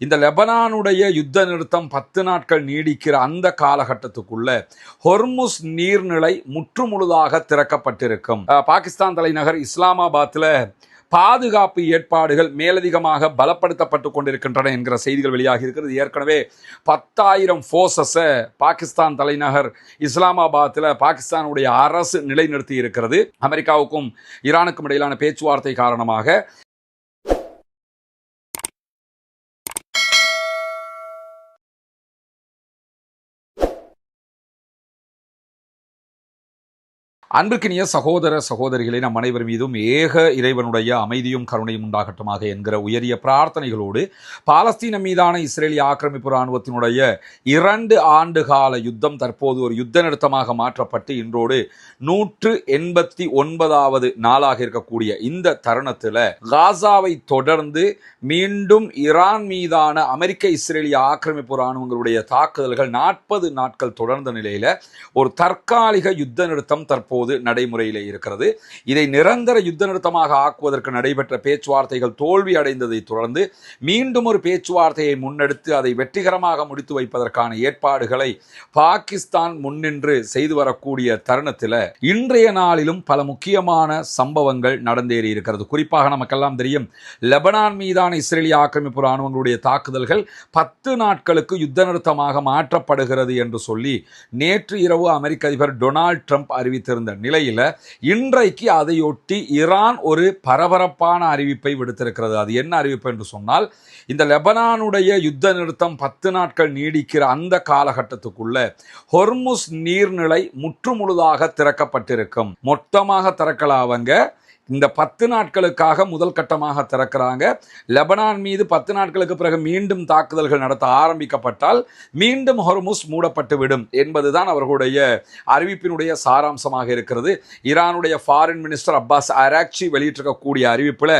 இந்த லெபனானுடைய யுத்த நிறுத்தம் 10 நாட்கள் நீடிக்கிற அந்த காலகட்டத்துக்குள்ள ஹொர்முஸ் நீர்நிலை முற்றுமுழுதாக திறக்கப்பட்டிருக்கும். பாகிஸ்தான் தலைநகர் இஸ்லாமாபாத்தில் பாதுகாப்பு ஏற்பாடுகள் மேலதிகமாக பலப்படுத்தப்பட்டு கொண்டிருக்கின்றன என்கிற செய்திகள் வெளியாகி இருக்கிறது. ஏற்கனவே 10,000 ஃபோர்ஸஸை பாகிஸ்தான் தலைநகர் இஸ்லாமாபாத்தில் பாகிஸ்தானுடைய அரசு நிலைநிறுத்தி இருக்கிறது. அமெரிக்காவுக்கும் ஈரானுக்கும் இடையிலான பேச்சுவார்த்தை காரணமாக அன்பிற்கினிய சகோதர சகோதரிகளை நம் அனைவர் மீதும் ஏக இறைவனுடைய அமைதியும் கருணையும் உண்டாகட்டுமாக என்கிற உயரிய பிரார்த்தனைகளோடு பாலஸ்தீனம் மீதான இஸ்ரேலிய ஆக்கிரமிப்பு இராணுவத்தினுடைய 2 ஆண்டு கால யுத்தம் தற்போது ஒரு யுத்த நிறுத்தமாக மாற்றப்பட்டு இன்றோடு 189வது நாளாக இருக்கக்கூடிய இந்த தருணத்தில் காசாவை தொடர்ந்து மீண்டும் ஈரான் மீதான அமெரிக்க இஸ்ரேலிய ஆக்கிரமிப்பு இராணுவங்களுடைய தாக்குதல்கள் 40 நாட்கள் தொடர்ந்த நிலையில் ஒரு தற்காலிக யுத்த நிறுத்தம் தற்போது நடைமுறையிலே இருக்கிறது. இதை நிரந்தர யுத்த நிறுத்தமாக ஆக்குவதற்கு நடைபெற்ற பேச்சுவார்த்தைகள் தோல்வி அடைந்ததை தொடர்ந்து மீண்டும் ஒரு பேச்சுவார்த்தையை முன்னெடுத்து அதை வெற்றிகரமாக முடித்து வைப்பதற்கான ஏற்பாடுகளை பாகிஸ்தான் முன்னின்று செய்து வரக்கூடிய தருணத்தில் இன்றைய நாளிலும் பல முக்கியமான சம்பவங்கள் நடந்தேறி இருக்கிறது. குறிப்பாக நமக்கெல்லாம் தெரியும், லெபனான் மீதான இஸ்ரேலிய ஆக்கிரமிப்பு இராணுவங்களுடைய தாக்குதல்கள் 10 நாட்களுக்கு யுத்த நிறுத்தமாக மாற்றப்படுகிறது என்று சொல்லி நேற்று இரவு அமெரிக்க அதிபர் டொனால்ட் ட்ரம்ப் அறிவித்திருந்த நிலையில் இன்றைக்கு அதையொட்டி ஈரான் ஒரு பரபரப்பான அறிவிப்பை விடுத்திருக்கிறது. அது என்ன அறிவிப்பு என்று சொன்னால், இந்த லெபனானுடைய யுத்த நிறுத்தம் 10 நாட்கள் நீடிக்கிற அந்த காலகட்டத்துக்குள்ள ஹொர்முஸ் நீர்நிலை முற்றுமுழுதாக திறக்கப்பட்டிருக்கும். மொத்தமாக திறக்கலாவங்க. இந்த 10 நாட்களுக்காக முதல் கட்டமாக திறக்கிறாங்க. லெபனான் மீது 10 நாட்களுக்கு பிறகு மீண்டும் தாக்குதல்கள் நடத்த ஆரம்பிக்கப்பட்டால் மீண்டும் ஹொர்முஸ் மூடப்பட்டுவிடும் என்பதுதான் அவர்களுடைய அறிவிப்பினுடைய சாராம்சமாக இருக்கிறது. ஈரானுடைய ஃபாரின் மினிஸ்டர் அப்பாஸ் அராக்சி வெளியிட்டிருக்கக்கூடிய அறிவிப்பில்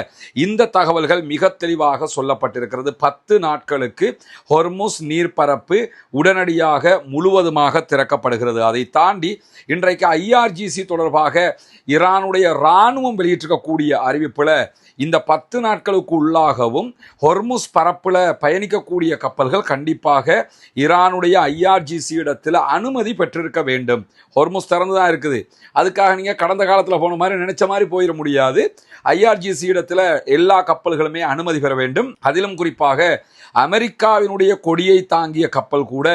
இந்த தகவல்கள் மிக தெளிவாக சொல்லப்பட்டிருக்கிறது. 10 நாட்களுக்கு ஹொர்முஸ் நீர்ப்பரப்பு உடனடியாக முழுவதுமாக திறக்கப்படுகிறது. அதை தாண்டி இன்றைக்கு IRGC தொடர்பாக ஈரானுடைய இராணுவம் வெளியிட்டிருக்கக்கூடிய அறிவிப்பில் இந்த 10 நாட்களுக்கு உள்ளாகவும் ஹொர்முஸ் பரப்பில் பயணிக்கக்கூடிய கப்பல்கள் கண்டிப்பாக ஈரானுடைய IRGC இடத்தில் அனுமதி பெற்றிருக்க வேண்டும். ஹொர்முஸ் திறந்து தான் இருக்குது. அதுக்காக நீங்கள் கடந்த காலத்தில் போன மாதிரி நினைச்ச மாதிரி போயிட முடியாது. IRGC இடத்துல எல்லா கப்பல்களுமே அனுமதி பெற வேண்டும். அதிலும் குறிப்பாக அமெரிக்காவினுடைய கொடியை தாங்கிய கப்பல் கூட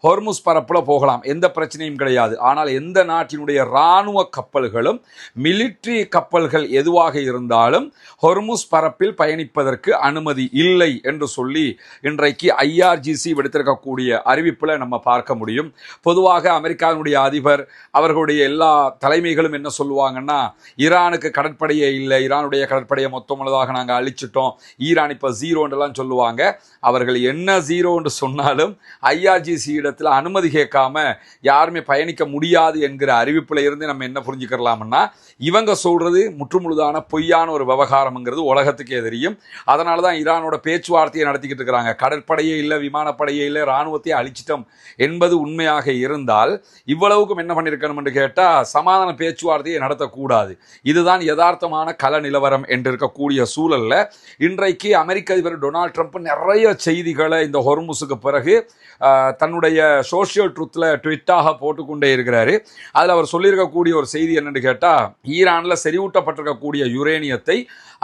ஹொர்முஸ் பரப்பில் போகலாம், எந்த பிரச்சனையும் கிடையாது. ஆனால் எந்த நாட்டினுடைய இராணுவ கப்பல்களும் மிலிட்ரி கப்பல்கள் எதுவாக இருந்தாலும் ஹொர்முஸ் பரப்பில் பயணிப்பதற்கு அனுமதி இல்லை என்று சொல்லி இன்றைக்கு IRGC விடுத்திருக்கக்கூடிய அறிவிப்பில் நம்ம பார்க்க முடியும். பொதுவாக அமெரிக்காவினுடைய அதிபர் அவர்களுடைய எல்லா தலைமைகளும் என்ன சொல்லுவாங்கன்னா, ஈரானுக்கு கடற்படையே இல்லை, ஈரானுடைய கடற்படையை மொத்தமுள்ளதாக நாங்கள் அழிச்சிட்டோம், ஈரான் இப்போ ஜீரோன்றெல்லாம் சொல்லுவாங்க. அவர்கள் என்ன ஜீரோ என்று சொன்னாலும் IRGC இடத்துல அனுமதி கேட்காம யாருமே பயணிக்க முடியாது என்கிற அறிவிப்பில் இருந்து நம்ம என்ன புரிஞ்சுக்கலாம்னா, இவங்க சொல்றது முற்றுமுழுதான பொய்யான ஒரு விவகாரம்ங்கிறது உலகத்துக்கே தெரியும். அதனால தான் ஈரானோட பேச்சுவார்த்தையை நடத்திக்கிட்டு இருக்கிறாங்க. கடற்படையே இல்லை, விமானப்படையே இல்லை, இராணுவத்தையே அழிச்சிட்டோம் என்பது உண்மையாக இருந்தால் இவ்வளவுக்கும் என்ன பண்ணியிருக்கணும் என்று கேட்டால் சமாதான பேச்சுவார்த்தையை நடத்தக்கூடாது. இதுதான் யதார்த்தமான கள நிலவரம் என்று இருக்கக்கூடிய சூழல்ல இன்றைக்கு அமெரிக்க அதிபர் டொனால்ட் ட்ரம்ப் நிறைய செய்திகளை இந்த ஹொர்முஸுக்கு பிறகு தன்னுடைய சோஷியல் ட்ரூத்தில் ட்விட்டாக போட்டுக்கொண்டே இருக்கிறாரு. அதில் அவர் சொல்லியிருக்கக்கூடிய ஒரு செய்தி என்னன்னு கேட்டால், ஈரானில் செறிவூட்டப்பட்டிருக்கக்கூடிய யுரேனியத்தை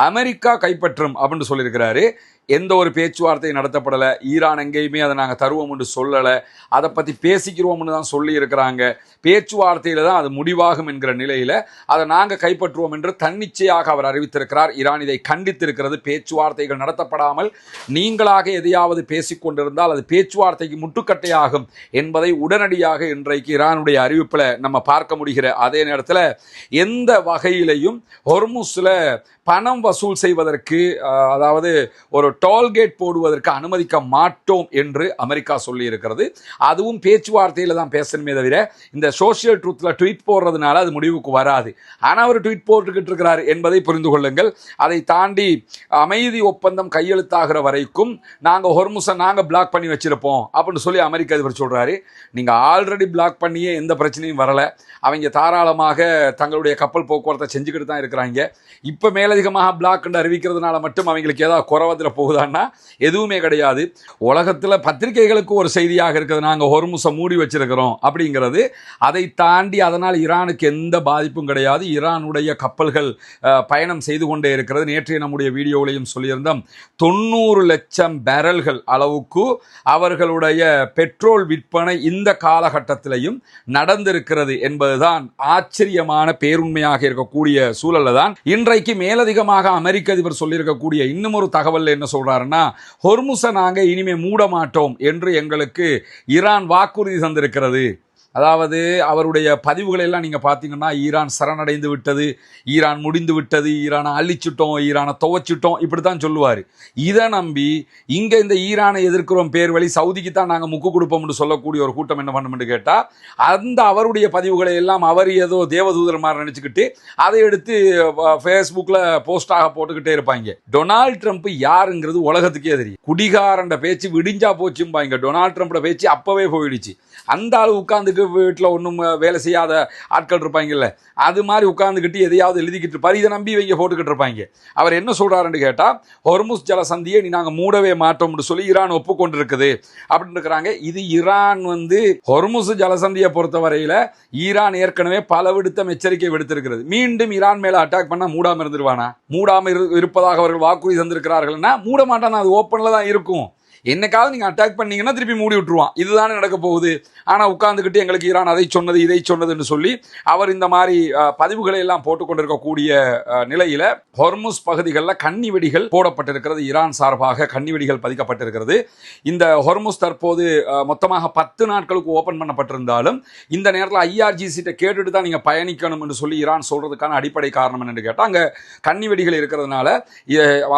அமெரிக்கா கைப்பற்றும் அப்படின்னு சொல்லியிருக்கிறாரு. எந்த ஒரு பேச்சுவார்த்தை நடத்தப்படலை. ஈரான் எங்கேயுமே அதை நாங்கள் தருவோம் என்று சொல்லலை, அதை பற்றி பேசிக்கிறோம்னு தான் சொல்லி இருக்கிறாங்க. பேச்சுவார்த்தையில் தான் அது முடிவாகும் என்கிற நிலையில் அதை நாங்கள் கைப்பற்றுவோம் என்று தன்னிச்சையாக அவர் அறிவித்திருக்கிறார். ஈரான் இதை கண்டித்திருக்கிறது. பேச்சுவார்த்தைகள் நடத்தப்படாமல் நீங்களாக எதையாவது பேசிக்கொண்டிருந்தால் அது பேச்சுவார்த்தைக்கு முட்டுக்கட்டையாகும் என்பதை உடனடியாக இன்றைக்கு ஈரானுடைய அறிவிப்பில் நம்ம பார்க்க முடிகிற அதே நேரத்தில் எந்த வகையிலையும் ஹொர்முஸில் பணம் வசூல் செய்வதற்கு, அதாவது ஒரு டோல்கேட் போடுவதற்கு அனுமதிக்க மாட்டோம் என்று அமெரிக்கா சொல்லி இருக்கிறது. அதுவும் பேச்சுவார்த்தையில் தான் பேசணுமே தவிர இந்த சோஷியல் ட்ரூத்தில் ட்வீட் போடுறதுனால அது முடிவுக்கு வராது. ஆனால் அவர் ட்வீட் போட்டுக்கிட்டு இருக்கிறார் என்பதை புரிந்து கொள்ளுங்கள். அதை தாண்டி அமைதி ஒப்பந்தம் கையெழுத்தாகிற வரைக்கும் நாங்கள் ஹொர்முஸை நாங்கள் பிளாக் பண்ணி வச்சிருப்போம் அப்படின்னு சொல்லி அமெரிக்க அதிபர் சொல்கிறாரு. நீங்கள் ஆல்ரெடி பிளாக் பண்ணியே எந்த பிரச்சனையும் வரலை. அவங்க தாராளமாக தங்களுடைய கப்பல் போக்குவரத்தை செஞ்சுக்கிட்டு தான் இருக்கிறாங்க. இப்போ மேலே மேலதிகமாக பிளாக் என்று அறிவிக்கிறதுனால மட்டும் அவங்களுக்கு ஏதாவது குறவதில் போகுதான்னா எதுவுமே கிடையாது. உலகத்தில் பத்திரிகைகளுக்கு ஒரு செய்தியாக இருக்குது, நாங்கள் ஹொர்முஸை மூடி வச்சிருக்கிறோம் அப்படிங்கிறது. அதை தாண்டி அதனால் ஈரானுக்கு எந்த பாதிப்பும் கிடையாது. ஈரானுடைய கப்பல்கள் பயணம் செய்து கொண்டே இருக்கிறது. நேற்றைய நம்முடைய வீடியோவிலையும் சொல்லியிருந்தோம், 90 லட்சம் பேரல்கள் அளவுக்கு அவர்களுடைய பெட்ரோல் விற்பனை இந்த காலகட்டத்திலையும் நடந்திருக்கிறது என்பதுதான் ஆச்சரியமான பேருண்மையாக இருக்கக்கூடிய சூழல்ல தான் இன்றைக்கு மேலதிகமாக அமெரிக்க அதிபர் சொல்லியிருக்கக்கூடிய இன்னும் ஒரு தகவல் என்ன சொல்றாருன்னா, ஹொர்முஸை நாங்க இனிமே மூட மாட்டோம் என்று எங்களுக்கு ஈரான் வாக்குறுதி தந்திருக்கிறது. அதாவது அவருடைய பதிவுகளை எல்லாம் நீங்கள் பார்த்தீங்கன்னா, ஈரான் சரணடைந்து விட்டது, ஈரான் முடிந்து விட்டது, ஈரானை அழிச்சிட்டோம், ஈரானை துவச்சிட்டோம், இப்படி தான் சொல்லுவார். இதை நம்பி இங்கே இந்த ஈரானை எதிர்க்கிறோம் பேர் வழி சவுதிக்கு தான் நாங்கள் முக்கு கொடுப்போம்னு சொல்லக்கூடிய ஒரு கூட்டம் என்ன பண்ணணும்னு கேட்டால், அந்த அவருடைய பதிவுகளை எல்லாம் அவர் ஏதோ தேவதூதர் மாதிரி நினச்சிக்கிட்டு அதை எடுத்து ஃபேஸ்புக்கில் போஸ்டாக போட்டுக்கிட்டே இருப்பாங்க. டொனால்ட் ட்ரம்ப் யாருங்கிறது உலகத்துக்கே தெரியும். குடிகாரண்ட பேச்சு விடிஞ்சா போச்சும்பாங்க. டொனால்ட் ட்ரம்ப்போட பேச்சு அப்பவே போயிடுச்சு. அந்த ஆள் உட்காந்துக்கு வீட்டில் ஒன்றும் வேலை செய்யாத ஆட்கள் இருப்பாங்கல்ல, அது மாதிரி உட்காந்துக்கிட்டு எதையாவது எழுதிக்கிட்டு இருப்பார். இதை நம்பி இவங்க போட்டுக்கிட்டு இருப்பாங்க. அவர் என்ன சொல்கிறாருன்னு கேட்டால், ஹொர்முஸ் ஜலசந்தியை நாங்கள் மூடவே மாட்டோம்னு சொல்லி ஈரான் ஒப்புக்கொண்டு இருக்குது அப்படின்னு இருக்கிறாங்க. இது ஈரான் ஹொர்முஸ் ஜலசந்தியை பொறுத்தவரையில் ஈரான் ஏற்கனவே பல விடுத்தம் எச்சரிக்கை விடுத்திருக்கிறது. மீண்டும் ஈரான் மேலே அட்டாக் பண்ணால் மூடாமல் இருந்துருவானா? மூடாமல் இருப்பதாக அவர்கள் வாக்குறுதி தந்திருக்கிறார்கள்னா மூட மாட்டானா, அது ஓப்பனில் தான் இருக்கும். என்னைக்காவது நீங்கள் அட்டாக் பண்ணீங்கன்னா திருப்பி மூடி விட்டுருவான். இதுதானே நடக்க போகுது. ஆனால் உட்கார்ந்துக்கிட்டு எங்களுக்கு ஈரான் அதை சொன்னது இதை சொன்னதுன்னு சொல்லி அவர் இந்த மாதிரி பதிவுகளை எல்லாம் போட்டுக்கொண்டிருக்கக்கூடிய நிலையில் ஹொர்முஸ் பகுதிகளில் கன்னி வெடிகள் போடப்பட்டிருக்கிறது. ஈரான் சார்பாக கன்னி வெடிகள் பதிக்கப்பட்டிருக்கிறது. இந்த ஹொர்முஸ் தற்போது மொத்தமாக 10 நாட்களுக்கு ஓப்பன் பண்ணப்பட்டிருந்தாலும் இந்த நேரத்தில் IRGC கேட்டுட்டு தான் நீங்கள் பயணிக்கணும் என்று சொல்லி ஈரான் சொல்றதுக்கான அடிப்படை காரணம் என்னன்னு கேட்டால், அங்கே கன்னி வெடிகள் இருக்கிறதுனால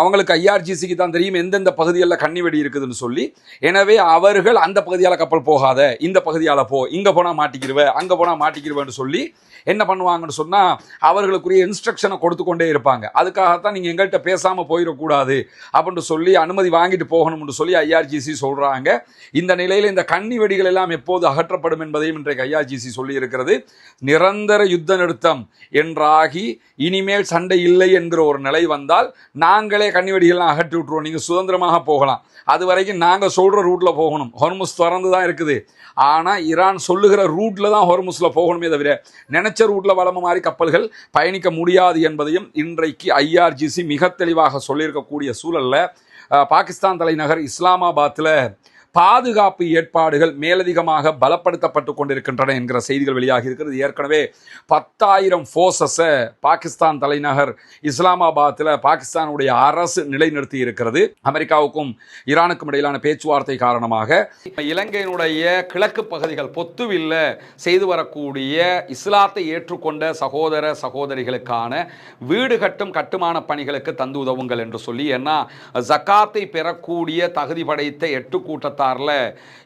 அவங்களுக்கு IRGCக்கு தான் தெரியும் எந்தெந்த பகுதிகளில் கன்னி வெடி இருக்குது சொல்லி. எனவே அவர்கள் அந்த பகுதியால கப்பல் போகாத, இந்த பகுதியால போ, இங்க போனா மாட்டிக்கிருவ, அங்க போனா மாட்டிக்கிருவேன்னு சொல்லி என்ன பண்ணுவாங்கன்னு சொன்னா அவர்களுக்குரிய இன்ஸ்ட்ரக்ஷனை கொடுத்து கொண்டே இருப்பாங்க. அதுக்காகத்தான் நீங்க எங்கள்கிட்ட பேசாம போயிடக்கூடாது அப்படின்னு சொல்லி அனுமதி வாங்கிட்டு போகணும்னு சொல்லி IRGC சொல்றாங்க. இந்த நிலையில் இந்த கன்னி வெடிகள் எல்லாம் எப்போது அகற்றப்படும் என்பதையும் இன்றைக்கு IRGC சொல்லி இருக்கிறது. நிரந்தர யுத்த நிறுத்தம் என்றாகி இனிமேல் சண்டை இல்லை என்கிற ஒரு நிலை வந்தால் நாங்களே கன்னி வெடிகள்லாம் அகற்றி விட்டுருவோம், நீங்க சுதந்திரமாக போகலாம், அது வரைக்கும் நாங்கள் சொல்கிற ரூட்டில் போகணும். ஹொர்முஸ் திறந்து தான் இருக்குது, ஆனால் ஈரான் சொல்லுகிற ரூட்டில் தான் ஹொர்முஸில் போகணுமே தவிர நினைச்ச ரூட்டில் வளம மாதிரி கப்பல்கள் பயணிக்க முடியாது என்பதையும் இன்றைக்கு IRGC மிக தெளிவாக சொல்லியிருக்கக்கூடிய சூழலில் பாகிஸ்தான் தலைநகர் இஸ்லாமாபாத்தில் பாதுகாப்பு ஏற்பாடுகள் மேலதிகமாக பலப்படுத்தப்பட்டு கொண்டிருக்கின்றன என்கிற செய்திகள் வெளியாகி இருக்கிறது. ஏற்கனவே 10,000 ஃபோர்ஸஸை பாகிஸ்தான் தலைநகர் இஸ்லாமாபாத்தில் பாகிஸ்தானுடைய அரசு நிலைநிறுத்தி இருக்கிறது. அமெரிக்காவுக்கும் ஈரானுக்கும் இடையிலான பேச்சுவார்த்தை காரணமாக இலங்கையினுடைய கிழக்கு பகுதிகள் பொத்துவில்ல செய்து வரக்கூடிய இஸ்லாத்தை ஏற்றுக்கொண்ட சகோதர சகோதரிகளுக்கான வீடு கட்டும் கட்டுமான பணிகளுக்கு தந்து உதவுங்கள் என்று சொல்லி, ஏன்னா ஜக்காத்தை பெறக்கூடிய தகுதி படைத்த 8 கூட்டத்தார்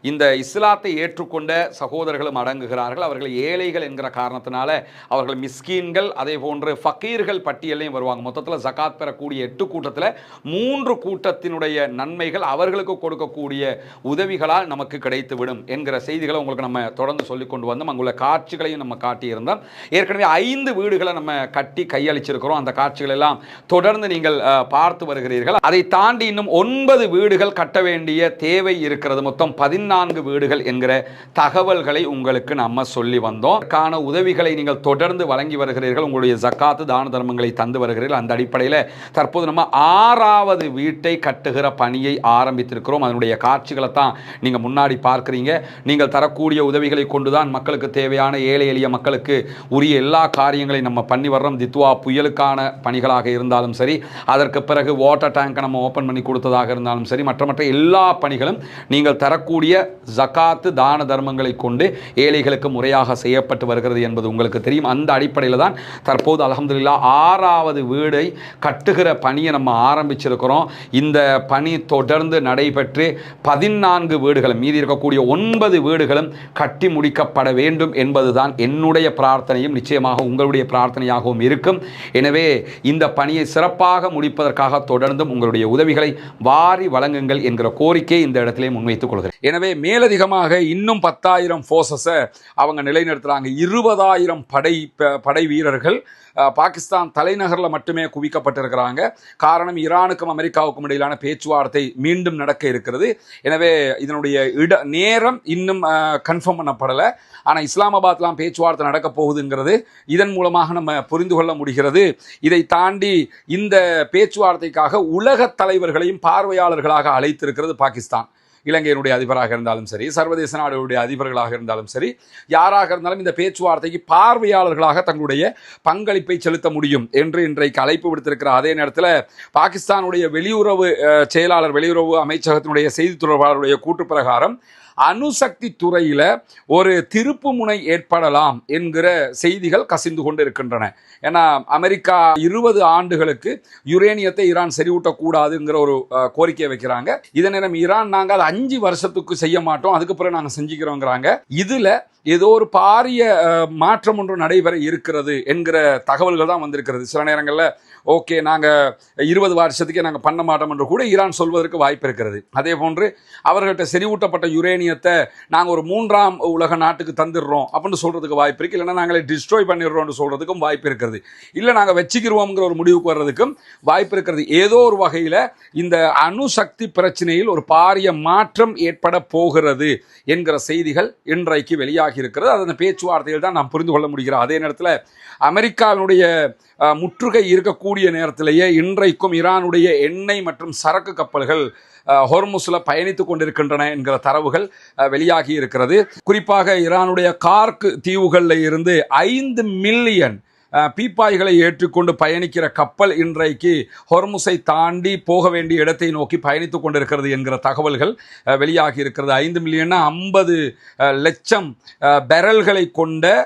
இந்த இஸ்லாத்தை ஏற்றுக்கொண்ட சகோதரர்களும் அடங்குகிறார்கள். அவர்கள் ஏழைகள் என்கிற காரணத்தினால அவர்கள் மிஸ்கீன்கள், அதே போன்று ஃபக்கீர்கள் பட்டியலையும் வருவாங்க. மொத்தத்தில் ஜகாத் பெறக்கூடிய 8 கூட்டத்தில் 3 கூட்டத்தினுடைய நன்மைகள் அவர்களுக்கு கொடுக்கக்கூடிய உதவிகளால் நமக்கு கிடைத்துவிடும் என்கிற செய்திகளை உங்களுக்கு நம்ம தொடர்ந்து சொல்லிக் கொண்டு வந்தோம். அங்குள்ள காட்சிகளையும் நம்ம காட்டியிருந்தோம். ஏற்கனவே 5 வீடுகளை நம்ம கட்டி கையளிச்சிருக்கிறோம். அந்த காட்சிகள் எல்லாம் தொடர்ந்து நீங்கள் பார்த்து வருகிறீர்கள். அதை தாண்டி இன்னும் 9 வீடுகள் கட்ட வேண்டிய தேவை இருக்கிறது. மொத்தம் 14 வீடுகள் என்கிற தகவல்களை உங்களுக்கு நம்ம சொல்லி வந்தோம். அதற்கான உதவிகளை நீங்கள் தொடர்ந்து வழங்கி வருகிறீர்கள். உங்களுடைய ஜக்காத்து தான தர்மங்களை தந்து வருகிறீர்கள். அந்த அடிப்படையில் தற்போது நம்ம 6வது வீட்டை கட்டுகிற பணியை ஆரம்பித்திருக்கிறோம். அதனுடைய காட்சிகளை தான் நீங்க முன்னாடி பார்க்கிறீங்க. நீங்கள் தரக்கூடிய உதவிகளை கொண்டுதான் மக்களுக்கு தேவையான ஏழை எளிய மக்களுக்கு உரிய எல்லா காரியங்களையும் நம்ம பண்ணி வர்றோம். தித்வா புயலுக்கான பணிகளாக இருந்தாலும் சரி, அதற்கு பிறகு வாட்டர் டேங்கை நம்ம ஓப்பன் பண்ணி கொடுத்ததாக இருந்தாலும் சரி, மற்ற எல்லா பணிகளும் நீங்கள் தரக்கூடிய ஜகாத்து தான தர்மங்களை கொண்டு ஏழைகளுக்கு முறையாக செய்யப்பட்டு வருகிறது என்பது உங்களுக்கு தெரியும். அந்த அடிப்படையில் தான் தற்போது அல்ஹம்துலில்லாஹ் 6வது வீடை கட்டுகிற பணியை நம்ம ஆரம்பிச்சிருக்கிறோம். இந்த பணி தொடர்ந்து நடைபெற்று 14 வீடுகளும், மீதி இருக்கக்கூடிய 9 வீடுகளும் கட்டி முடிக்கப்பட வேண்டும் என்பதுதான் என்னுடைய பிரார்த்தனையும் நிச்சயமாக உங்களுடைய பிரார்த்தனையாகவும் இருக்கும். எனவே இந்த பணியை சிறப்பாக முடிப்பதற்காக தொடர்ந்தும் உங்களுடைய உதவிகளை வாரி வழங்குங்கள் என்கிற கோரிக்கை இந்த இடத்திலே முன்வைத்துக் கொள்கிறேன். எனவே மேலதிகமாக இன்னும் 10,000 போர்சஸை அவங்க நிலைநிறுத்துறாங்க. 20,000 படை வீரர்கள் பாகிஸ்தான் தலைநகரில் மட்டுமே குவிக்கப்பட்டிருக்கிறாங்க. காரணம், ஈரானுக்கும் அமெரிக்காவுக்கும் இடையிலான பேச்சுவார்த்தை மீண்டும் நடக்க இருக்கிறது. எனவே இதனுடைய நேரம் இன்னும் கன்ஃபார்ம் பண்ணப்படலை. ஆனால் இஸ்லாமாபாத்லாம் பேச்சுவார்த்தை நடக்க போகுதுங்கிறது இதன் மூலமாக நம்ம புரிந்து கொள்ள முடிகிறது. இதை தாண்டி இந்த பேச்சுவார்த்தைக்காக உலக தலைவர்களையும் பார்வையாளர்களாக அழைத்திருக்கிறது பாகிஸ்தான். இலங்கையினுடைய அதிபராக இருந்தாலும் சரி, சர்வதேச நாடுகளுடைய அதிபர்களாக இருந்தாலும் சரி, யாராக இருந்தாலும் இந்த பேச்சுவார்த்தைக்கு பார்வையாளர்களாக தங்களுடைய பங்களிப்பை செலுத்த முடியும் என்று இன்றைக்கு அழைப்பு விடுத்திருக்கிறார். அதே நேரத்தில் பாகிஸ்தானுடைய வெளியுறவு செயலாளர், வெளியுறவு அமைச்சகத்தினுடைய செய்தி தொடர்பாளருடைய கூற்று பிரகாரம் அணுசக்தி துறையில ஒரு திருப்பு முனை ஏற்படலாம் என்கிற செய்திகள் கசிந்து கொண்டு இருக்கின்றன. ஏன்னா அமெரிக்கா 20 ஆண்டுகளுக்கு யுரேனியத்தை ஈரான் செறிவூட்டக்கூடாதுங்கிற ஒரு கோரிக்கையை வைக்கிறாங்க. இதே நேரம் ஈரான் நாங்கள் அது 5 வருஷத்துக்கு செய்ய மாட்டோம், அதுக்கு பிறகு நாங்கள் செஞ்சுக்கிறோங்கிறாங்க. இதுல ஏதோ ஒரு பாரிய மாற்றம் ஒன்று நடைபெற இருக்கிறது என்கிற தகவல்கள் தான் வந்திருக்கிறது. சில நேரங்களில் ஓகே நாங்கள் 20 வருஷத்துக்கே நாங்கள் பண்ண மாட்டோம் என்று கூட ஈரான் சொல்வதற்கு வாய்ப்பு இருக்கிறது. அதே போன்று அவர்கள்ட்ட செறிவூட்டப்பட்ட யுரேனியத்தை நாங்கள் ஒரு 3ஆம் உலக நாட்டுக்கு தந்துடுறோம் அப்படின்னு சொல்றதுக்கு வாய்ப்பு இருக்கு. இல்லைன்னா நாங்களே டிஸ்ட்ராய் பண்ணிடுறோம்னு சொல்றதுக்கும் வாய்ப்பு இருக்கிறது. இல்லை நாங்கள் வச்சுக்கிடுவோம்ங்கிற ஒரு முடிவுக்கு வர்றதுக்கும் வாய்ப்பு இருக்கிறது. ஏதோ ஒரு வகையில் இந்த அணுசக்தி பிரச்சனையில் ஒரு பாரிய மாற்றம் ஏற்பட போகிறது என்கிற செய்திகள் இன்றைக்கு வெளியாகி இருக்கிறது. அந்த பேச்சுவார்த்தைகள் தான் நாம் புரிந்து கொள்ள முடிகிறோம். அதே நேரத்தில் அமெரிக்காவினுடைய முற்றுகை இருக்கக்கூடிய நேரத்திலேயே இன்றைக்கும் ஈரானுடைய எண்ணெய் மற்றும் சரக்கு கப்பல்கள் ஹொர்முஸ்ல பயணித்துக் கொண்டிருக்கின்றன என்கிற தரவுகள் வெளியாகி இருக்கிறது. குறிப்பாக ஈரானுடைய கார்க் தீவுகளில் இருந்து 5 மில்லியன் பீப்பாய்களை ஏற்றுக்கொண்டு பயணிக்கிற கப்பல் இன்றைக்கு ஹொர்முஸை தாண்டி போக வேண்டிய இடத்தை நோக்கி பயணித்துக் கொண்டிருக்கிறது என்கிற தகவல்கள் வெளியாகி இருக்கிறது. 5 மில்லியன் 50 லட்சம் பெரல்களை கொண்ட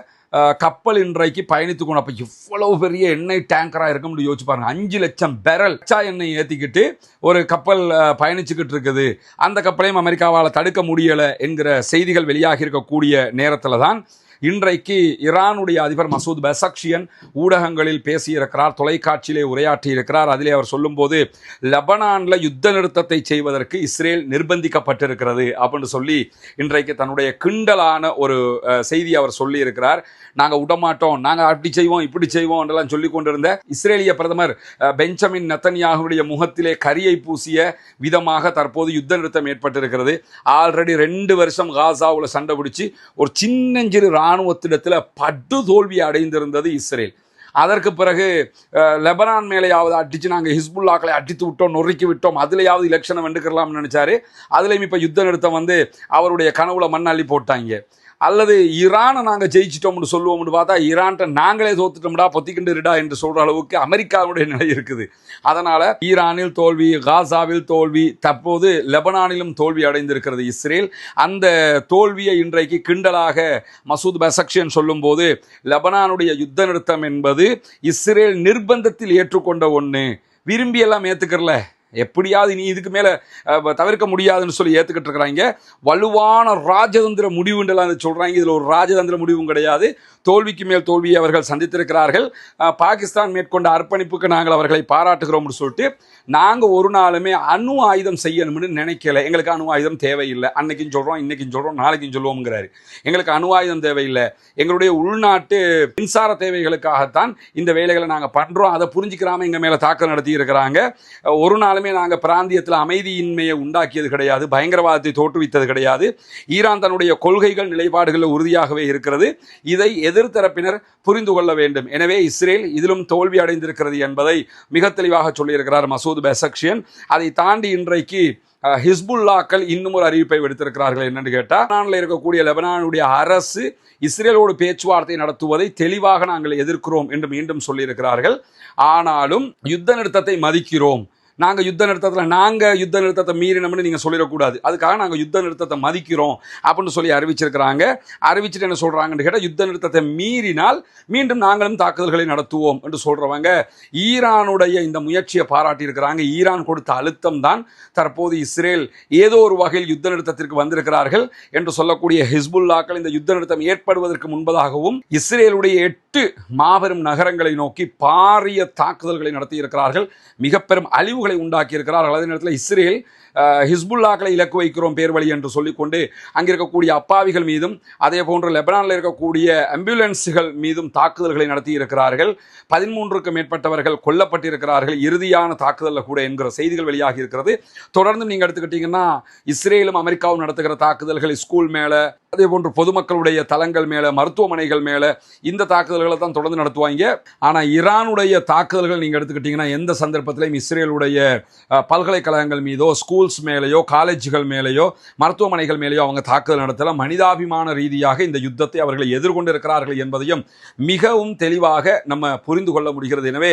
கப்பல் இன்றைக்கு பயணித்துக் கொண்டு, அப்போ இவ்வளவு பெரிய எண்ணெய் டேங்கராக இருக்கும்னு யோசிச்சு பாருங்க. 5 லட்சம் பெரல் கச்சா எண்ணெய் ஏற்றிக்கிட்டு ஒரு கப்பல் பயணிச்சுக்கிட்டு இருக்குது. அந்த கப்பலையும் அமெரிக்காவால் தடுக்க முடியலை என்கிற செய்திகள் வெளியாகி இருக்கக்கூடிய நேரத்தில் தான் இன்றைக்கு ஈரானுடைய அதிபர் மசூத் பெசக்ஷியன் ஊடகங்களில் பேசியிருக்கிறார், தொலைக்காட்சியிலே உரையாற்றி இருக்கிறார். அதிலே அவர் சொல்லும்போது லெபனானில் யுத்த நிறுத்தத்தை செய்வதற்கு இஸ்ரேல் நிர்பந்திக்கப்பட்டிருக்கிறது அப்படின்னு சொல்லி இன்றைக்கு தன்னுடைய கிண்டலான ஒரு செய்தி அவர் சொல்லி இருக்கிறார். நாங்கள் விடமாட்டோம், நாங்கள் அப்படி செய்வோம் இப்படி செய்வோம் என்றெல்லாம் சொல்லி கொண்டிருந்த இஸ்ரேலிய பிரதமர் பெஞ்சமின் நெத்தன்யாகுடைய முகத்திலே கரியை பூசிய விதமாக தற்போது யுத்த நிறுத்தம் ஏற்பட்டிருக்கிறது. ஆல்ரெடி 2 வருஷம் காசாவில் சண்டை பிடிச்சி ஒரு சின்னஞ்சிறு இராணுவத்திடத்தில் படு தோல்வி அடைந்திருந்தது இஸ்ரேல். அதற்கு பிறகு லெபனான் மேலேயாவது அடித்து நாங்கள் ஹிஸ்புல்லாக்களை அடித்து விட்டோம், நொறுக்கி விட்டோம், அதுலேயாவது எலெக்ஷனை வெண்டுக்கலாம்னு நினைச்சாரு. அதுலேயும் இப்போ யுத்த நிறுத்தம் அவருடைய கனவுல மண் அள்ளி போட்டாங்க. அல்லது ஈரானை நாங்கள் ஜெயிச்சிட்டோம்னு சொல்லுவோம்னு பார்த்தா ஈரான்ட்ட நாங்களே தோத்துட்டோம்டா பொத்திக்கிண்டுடா என்று சொல்கிற அளவுக்கு அமெரிக்காவுடைய நிலை இருக்குது. அதனால் ஈரானில் தோல்வி, காசாவில் தோல்வி, தற்போது லெபனானிலும் தோல்வி அடைந்திருக்கிறது இஸ்ரேல். அந்த தோல்வியை இன்றைக்கு கிண்டலாக மசூத் பெசக்ஷியன் சொல்லும்போது லெபனானுடைய யுத்த நிறுத்தம் என்பது இஸ்ரேல் நிர்பந்தத்தில் ஏற்றுக்கொண்ட ஒன்று, விரும்பியெல்லாம் ஏற்றுக்கிறல, எப்படியாவது நீ இதுக்கு மேலே தவிர்க்க முடியாதுன்னு சொல்லி ஏற்றுக்கிட்டு இருக்கிறாங்க. வலுவான ராஜதந்திர முடிவுன்றெல்லாம் சொல்கிறாங்க. இதில் ஒரு ராஜதந்திர முடிவும் கிடையாது. தோல்விக்கு மேல் தோல்வியை அவர்கள் சந்தித்திருக்கிறார்கள். பாகிஸ்தான் மேற்கொண்ட அர்ப்பணிப்புக்கு நாங்கள் அவர்களை பாராட்டுகிறோம்னு சொல்லிட்டு நாங்கள் ஒரு நாளுமே அணு ஆயுதம் செய்யணும்னு நினைக்கல. எங்களுக்கு அணு ஆயுதம் தேவையில்லை. அன்னைக்கும் சொல்கிறோம், இன்னைக்கும் சொல்கிறோம், நாளைக்கும் சொல்லுவோங்கிறாரு. எங்களுக்கு அணு ஆயுதம் தேவையில்லை, எங்களுடைய உள்நாட்டு மின்சார தேவைகளுக்காகத்தான் இந்த வேலைகளை நாங்கள் பண்ணுறோம். அதை புரிஞ்சிக்கிறாமல் எங்கள் மேலே தாக்குதல் நடத்தி இருக்கிறாங்க. ஒரு நாளுமே நாங்கள் பிராந்தியத்தில் அமைதியின்மையை உண்டாக்கியது கிடையாது, பயங்கரவாதத்தை தோற்றுவித்தது கிடையாது. ஈரான் தன்னுடைய கொள்கைகள் நிலைப்பாடுகளில் உறுதியாகவே இருக்கிறது. இதை எதிர்த்தரப்பினர் புரிந்து கொள்ள வேண்டும். எனவே இஸ்ரேல் இதிலும் தோல்வி அடைந்திருக்கிறது என்பதை மிக தெளிவாக சொல்லியிருக்கிறார் மசூத் பெசக்ஷியன். அதை தாண்டி இன்றைக்கு ஹிஸ்புல்லாக்கள் இன்னும் ஒரு அறிவிப்பை விடுத்திருக்கிறார்கள். என்னன்னு கேட்டால், லெபனானில் இருக்கக்கூடிய லெபனானுடைய அரசு இஸ்ரேலோடு பேச்சுவார்த்தை நடத்துவதை தெளிவாக நாங்கள் எதிர்க்கிறோம் என்று மீண்டும் சொல்லியிருக்கிறார்கள். ஆனாலும் யுத்த நிறுத்தத்தை மதிக்கிறோம், நாங்கள் யுத்த நிறுத்தத்தை மீறினோம்னு நீங்கள் சொல்லிடக்கூடாது, அதுக்காக நாங்கள் யுத்த நிறுத்தத்தை மதிக்கிறோம் அப்படின்னு சொல்லி அறிவிச்சிருக்கிறாங்க. அறிவிச்சுட்டு என்ன சொல்கிறாங்கன்னு கேட்டால், யுத்த நிறுத்தத்தை மீறினால் மீண்டும் நாங்களும் தாக்குதல்களை நடத்துவோம் என்று சொல்கிறவங்க ஈரானுடைய இந்த முயற்சியை பாராட்டியிருக்கிறாங்க. ஈரான் கொடுத்த அழுத்தம் தான் தற்போது இஸ்ரேல் ஏதோ ஒரு வகையில் யுத்த நிறுத்தத்திற்கு வந்திருக்கிறார்கள் என்று சொல்லக்கூடிய ஹிஸ்புல்லாக்கள் இந்த யுத்த நிறுத்தம் ஏற்படுவதற்கு முன்பதாகவும் இஸ்ரேலுடைய 8 மாபெரும் நகரங்களை நோக்கி பாரிய தாக்குதல்களை நடத்தியிருக்கிறார்கள். மிக பெரும் அழிவுகளை பிளவுகளை உண்டாக்கி இருக்கிறார்கள். அதே நேரத்தில் இஸ்ரேல் ஹிஸ்புல்லாக்களை இலக்கு வைக்கிறோம் பேர் வழி என்று சொல்லிக்கொண்டு அங்கே இருக்கக்கூடிய அப்பாவிகள் மீதும் அதே போன்று லெபனானில் இருக்கக்கூடிய ஆம்புலன்ஸுகள் மீதும் தாக்குதல்களை நடத்தி இருக்கிறார்கள். 13க்கும் மேற்பட்டவர்கள் கொல்லப்பட்டிருக்கிறார்கள் இறுதியான தாக்குதலில் கூட என்கிற செய்திகள் வெளியாகி இருக்கிறது. தொடர்ந்து நீங்கள் எடுத்துக்கிட்டீங்கன்னா இஸ்ரேலும் அமெரிக்காவும் நடத்துகிற தாக்குதல்கள் ஸ்கூல் மேலே, அதே போன்று பொதுமக்களுடைய தளங்கள் மேலே, மருத்துவமனைகள் மேலே இந்த தாக்குதல்களை தான் தொடர்ந்து நடத்துவாங்க. ஆனால் ஈரானுடைய தாக்குதல்கள் நீங்கள் எடுத்துக்கிட்டீங்கன்னா எந்த சந்தர்ப்பத்திலையும் இஸ்ரேலுடைய பல்கலைக்கழகங்கள் மீதோ, ஸ்கூல்ஸ் மேலேயோ, காலேஜுகள் மேலேயோ, மருத்துவமனைகள் மேலேயோ அவங்க தாக்குதல் நடத்தல. மனிதாபிமான ரீதியாக இந்த யுத்தத்தை அவர்களை எதிர்கொண்டிருக்கிறார்கள் என்பதையும் மிகவும் தெளிவாக நம்ம புரிந்து கொள்ள முடிகிறது. எனவே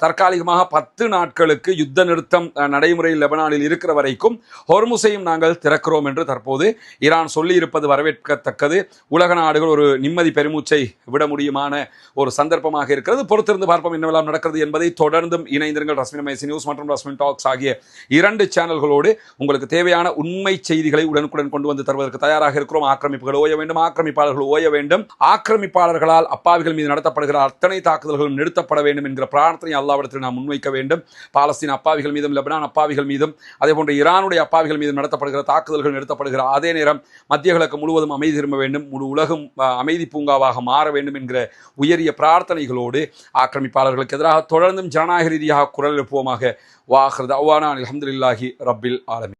தற்காலிகமாக 10 நாட்களுக்கு யுத்த நிறுத்தம் நடைமுறையில் லெபனானில் இருக்கிற வரைக்கும் ஹொர்முஸையும் நாங்கள் திறக்கிறோம் என்று தற்போது ஈரான் சொல்லி இருப்பது வரவேற்கத்தக்கது. உலக நாடுகள் ஒரு நிம்மதி பெருமூச்சை விட முடியுமான ஒரு சந்தர்ப்பமாக இருக்கிறது. பொறுத்திருந்து பார்ப்போம் என்னவெல்லாம் நடக்கிறது என்பதை. தொடர்ந்தும் இணைந்திருங்கள். ரஸ்மின் மைசி நியூஸ் மற்றும் ரஸ்மின் டாக்ஸ் ஆகிய 2 சேனல்களோடு உங்களுக்கு தேவையான உண்மை செய்திகளை உடனுக்குடன் கொண்டு வந்து தருவதற்கு தயாராக இருக்கிறோம். ஆக்கிரமிப்புகள் ஓய வேண்டும், ஆக்கிரமிப்பாளர்கள் ஓய வேண்டும், ஆக்கிரமிப்பாளர்களால் அப்பாவிகள் மீது நடத்தப்படுகிற அத்தனை தாக்குதல்களும் நிறுத்தப்பட வேண்டும் என்கிற பிரார்த்தனை அல்லாஹ்விடத்தில் நாம் முன்வைக்க வேண்டும். பாலஸ்தீன் அப்பாவிகள் மீதும், லெபனான் அப்பாவிகள் மீதும், அதே போன்று ஈரானுடைய அப்பாவிகள் மீதும் நடத்தப்படுகிற தாக்குதல்கள் நிறுத்தப்படுகிற அதே நேரம் மத்திய கிழக்கு முழுவதும் அமைதி திரும்ப வேண்டும், முழு உலகம் அமைதி பூங்காவாக மாற வேண்டும் என்கிற உயரிய பிரார்த்தனைகளோடு ஆக்கிரமிப்பாளர்களுக்கு எதிராக தொடர்ந்தும் ஜனநாயக ரீதியாக குரல் எழுப்புவோமாக. வாஹிர் தஅவானா அல்ஹம்துலில்லாஹி ரப்பில் ஆலமீன்.